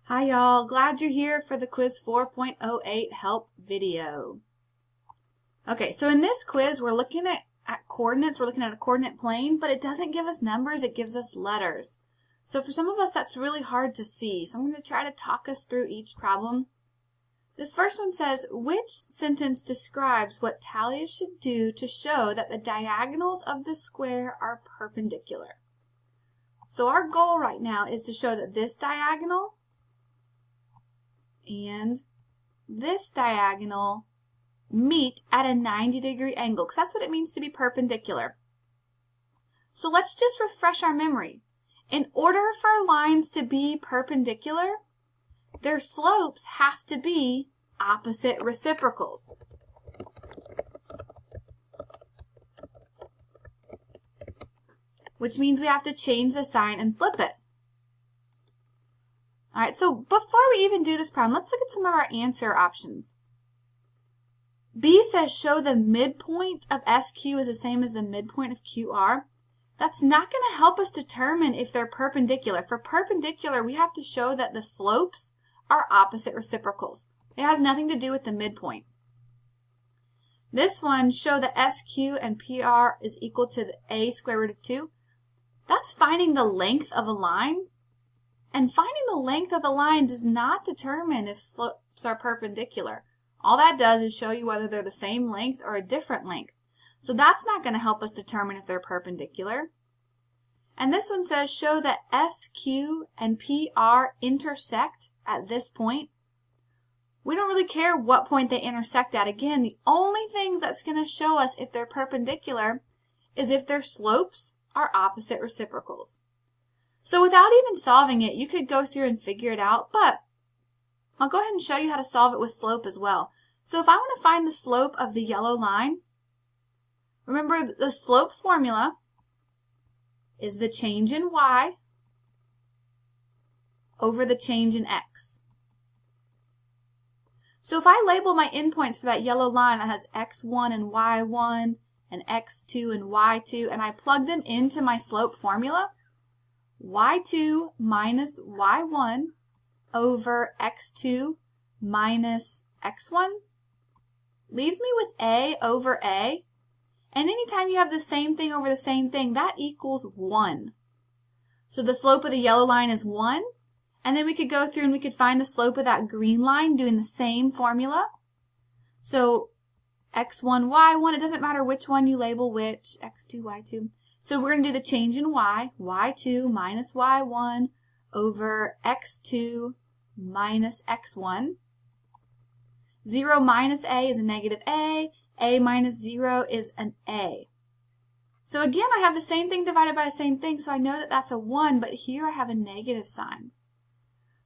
Hi y'all, glad you're here for the quiz 4.08 help video. Okay, so in this quiz we're looking at coordinates, we're looking at a coordinate plane, but it doesn't give us numbers, it gives us letters. So for some of us that's really hard to see, so I'm going to try to talk us through each problem. This first one says, which sentence describes what Talia should do to show that the diagonals of the square are perpendicular? So our goal right now is to show that this diagonal and this diagonal meet at a 90-degree angle, because that's what it means to be perpendicular. So let's just refresh our memory. In order for lines to be perpendicular, their slopes have to be opposite reciprocals. Which means we have to change the sign and flip it. Alright, so before we even do this problem, let's look at some of our answer options. B says show the midpoint of SQ is the same as the midpoint of QR. That's not going to help us determine if they're perpendicular. For perpendicular, we have to show that the slopes are opposite reciprocals. It has nothing to do with the midpoint. This one, show that SQ and PR is equal to the A square root of 2. That's finding the length of a line. And finding the length of the line does not determine if slopes are perpendicular. All that does is show you whether they're the same length or a different length. So that's not going to help us determine if they're perpendicular. And this one says show that SQ and PR intersect at this point. We don't really care what point they intersect at. Again, the only thing that's going to show us if they're perpendicular is if their slopes are opposite reciprocals. So without even solving it, you could go through and figure it out, but I'll go ahead and show you how to solve it with slope as well. So if I want to find the slope of the yellow line, remember the slope formula is the change in y over the change in x. So if I label my endpoints for that yellow line that has x1 and y1 and x2 and y2, and I plug them into my slope formula, y2 minus y1 over x2 minus x1 leaves me with a over a. And anytime you have the same thing over the same thing, that equals 1. So the slope of the yellow line is 1. And then we could go through and we could find the slope of that green line doing the same formula. So x1, y1, it doesn't matter which one you label which, x2, y2. So we're going to do the change in y, y2 minus y1 over x2 minus x1. 0 minus a is a negative a minus 0 is an a. So again, I have the same thing divided by the same thing, so I know that that's a 1, but here I have a negative sign.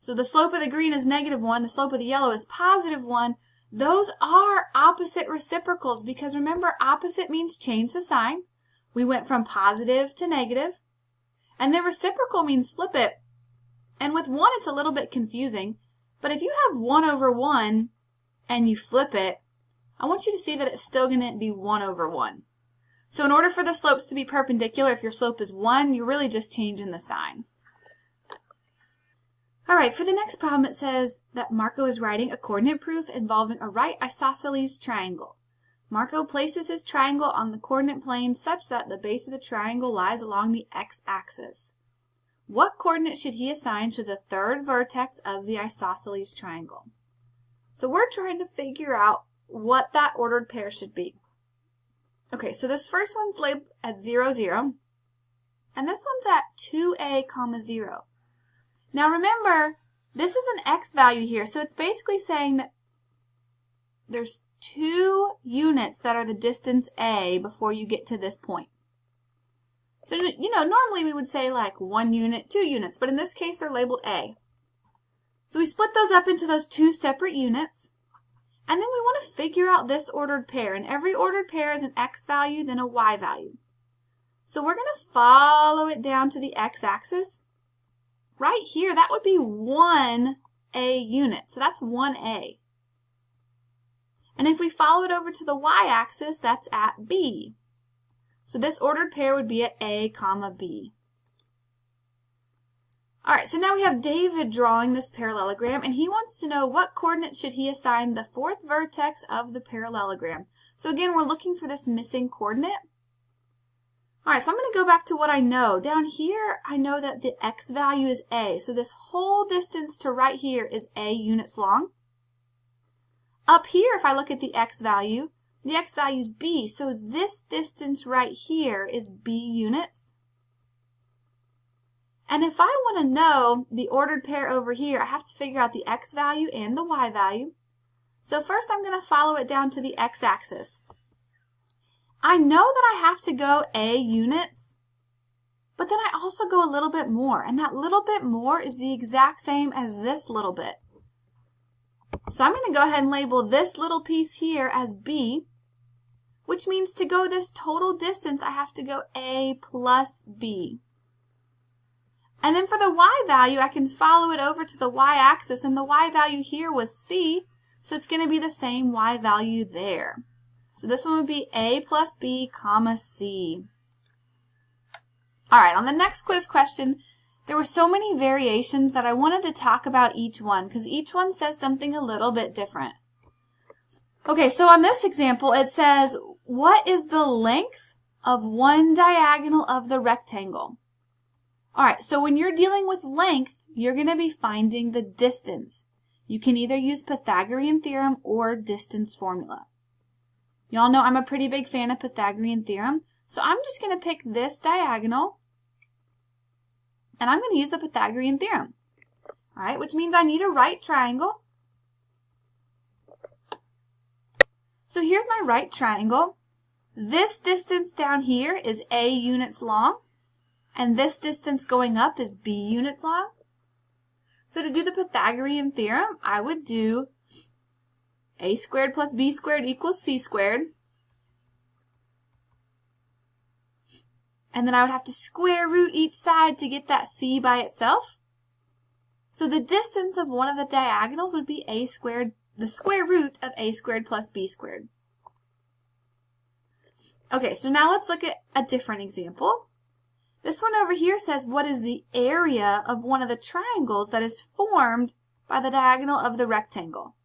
So the slope of the green is negative 1, the slope of the yellow is positive 1. Those are opposite reciprocals because remember, opposite means change the sign. We went from positive to negative. And then reciprocal means flip it. And with 1, it's a little bit confusing. But if you have 1 over 1 and you flip it, I want you to see that it's still going to be 1 over 1. So in order for the slopes to be perpendicular, if your slope is 1, you're really just changing the sign. Alright, for the next problem it says that Marco is writing a coordinate proof involving a right isosceles triangle. Marco places his triangle on the coordinate plane such that the base of the triangle lies along the x-axis. What coordinate should he assign to the third vertex of the isosceles triangle? So we're trying to figure out what that ordered pair should be. Okay, so this first one's labeled at 0, 0, and this one's at 2a, 0. Now remember, this is an x value here, so it's basically saying that there's 2 units that are the distance a before you get to this point. So, normally we would say like 1 unit, 2 units, but in this case they're labeled a. So we split those up into those 2 separate units, and then we want to figure out this ordered pair, and every ordered pair is an x value, then a y value. So we're going to follow it down to the x-axis. Right here, that would be 1a unit, so that's 1a. And if we follow it over to the y-axis, that's at b. So this ordered pair would be at a, B. All right, so now we have David drawing this parallelogram, and he wants to know what coordinate should he assign the fourth vertex of the parallelogram. So again, we're looking for this missing coordinate. All right, so I'm going to go back to what I know. Down here, I know that the x value is a, so this whole distance to right here is a units long. Up here, if I look at the x value is b, so this distance right here is b units. And if I want to know the ordered pair over here, I have to figure out the x value and the y value. So first I'm going to follow it down to the x-axis. I know that I have to go a units, but then I also go a little bit more, and that little bit more is the exact same as this little bit. So I'm going to go ahead and label this little piece here as b, which means to go this total distance, I have to go a plus b. And then for the y value, I can follow it over to the y-axis, and the y value here was c, so it's going to be the same y value there. So this one would be a plus b comma c. All right, on the next quiz question, there were so many variations that I wanted to talk about each one because each one says something a little bit different. Okay, so on this example, it says, what is the length of one diagonal of the rectangle? All right, so when you're dealing with length, you're going to be finding the distance. You can either use Pythagorean theorem or distance formula. Y'all know I'm a pretty big fan of Pythagorean theorem, so I'm just going to pick this diagonal, and I'm going to use the Pythagorean theorem. All right, which means I need a right triangle. So here's my right triangle. This distance down here is a units long, and this distance going up is b units long. So to do the Pythagorean theorem, I would do a squared plus b squared equals c squared. And then I would have to square root each side to get that c by itself. So the distance of one of the diagonals would be a squared, the square root of a squared plus b squared. Okay, so now let's look at a different example. This one over here says, what is the area of one of the triangles that is formed by the diagonal of the rectangle?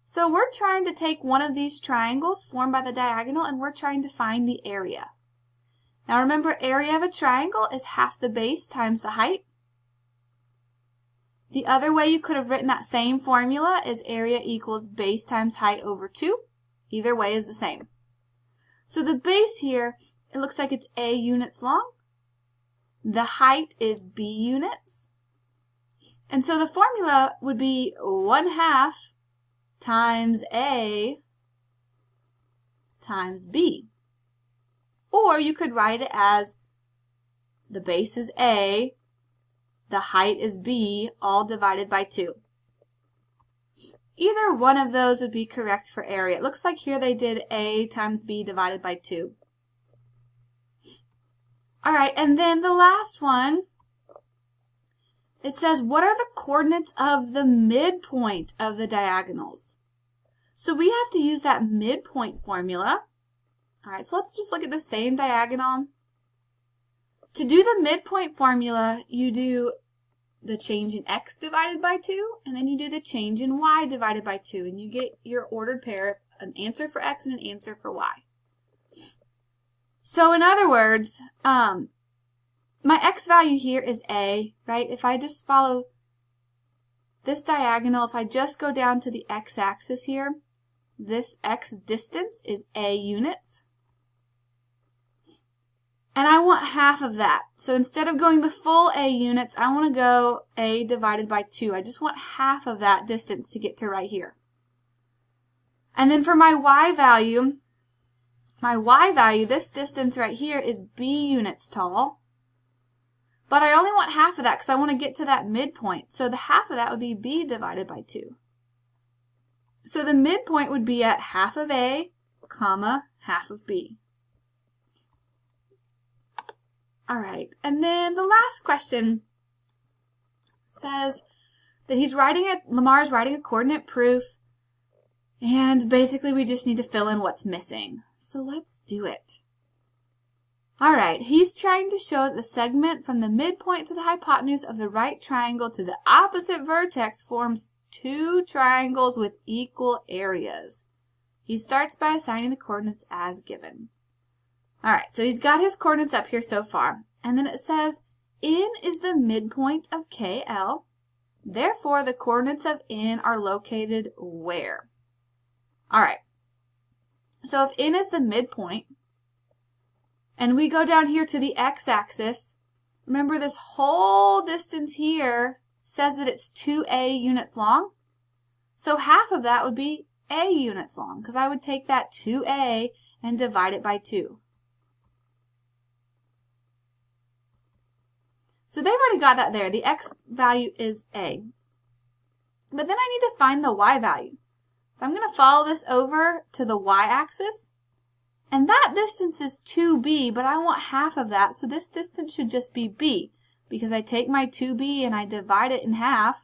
So we're trying to take one of these triangles formed by the diagonal, and we're trying to find the area. Now remember, area of a triangle is half the base times the height. The other way you could have written that same formula is area equals base times height over 2. Either way is the same. So the base here, it looks like it's a units long. The height is b units. And so the formula would be 1/2 times a times b. Or you could write it as the base is a, the height is b, all divided by 2. Either one of those would be correct for area. It looks like here they did a times b divided by 2. All right, and then the last one, it says, what are the coordinates of the midpoint of the diagonals? So we have to use that midpoint formula. All right, so let's just look at the same diagonal. To do the midpoint formula, you do the change in x divided by 2, and then you do the change in y divided by 2, and you get your ordered pair, an answer for x and an answer for y. So in other words, my x value here is a, right? If I just follow this diagonal, if I just go down to the x-axis here, this x distance is a units. And I want half of that. So instead of going the full a units, I want to go a divided by 2. I just want half of that distance to get to right here. And then for my y value, this distance right here is b units tall. But I only want half of that because I want to get to that midpoint. So the half of that would be b divided by 2. So the midpoint would be at half of a, comma, half of b. All right, and then the last question says that Lamar's writing a coordinate proof, and basically we just need to fill in what's missing. So let's do it. All right, he's trying to show that the segment from the midpoint to the hypotenuse of the right triangle to the opposite vertex forms two triangles with equal areas. He starts by assigning the coordinates as given. All right, so he's got his coordinates up here so far. And then it says, N is the midpoint of KL. Therefore, the coordinates of N are located where? All right, so if N is the midpoint, and we go down here to the x-axis, remember this whole distance here says that it's 2a units long. So half of that would be a units long, because I would take that 2a and divide it by 2. So they've already got that there. The x value is a. But then I need to find the y value. So I'm going to follow this over to the y-axis. And that distance is 2b, but I want half of that, so this distance should just be b, because I take my 2b and I divide it in half,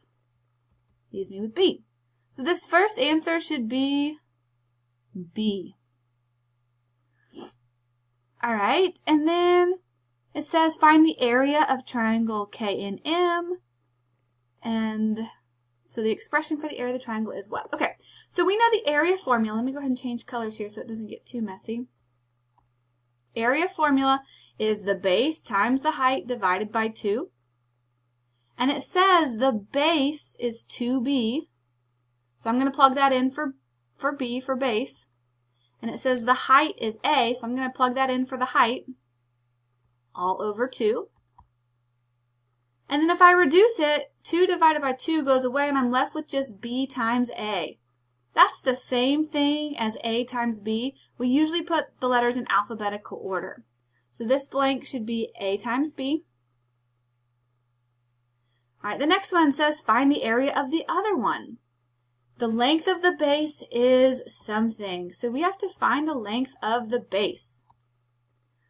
leaves me with b. So this first answer should be b. All right, and then it says find the area of triangle KNM, and so the expression for the area of the triangle is what? Okay, so we know the area formula. Let me go ahead and change colors here so it doesn't get too messy. Area formula is the base times the height divided by 2. And it says the base is 2b. So I'm going to plug that in for b, for base. And it says the height is a, so I'm going to plug that in for the height, all over 2. And then if I reduce it, 2 divided by 2 goes away, and I'm left with just b times a. That's the same thing as a times b. We usually put the letters in alphabetical order. So this blank should be a times b. All right, the next one says find the area of the other one. The length of the base is something. So we have to find the length of the base.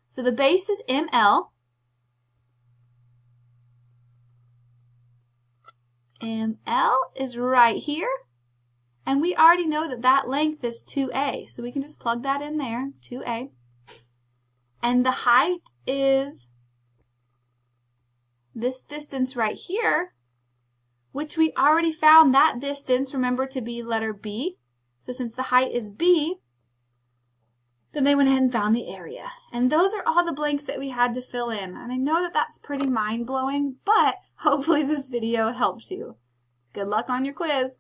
So the base is ML. ML is right here. And we already know that that length is 2a, so we can just plug that in there, 2a. And the height is this distance right here, which we already found that distance, remember, to be letter b. So since the height is b, then they went ahead and found the area. And those are all the blanks that we had to fill in. And I know that that's pretty mind-blowing, but hopefully this video helps you. Good luck on your quiz.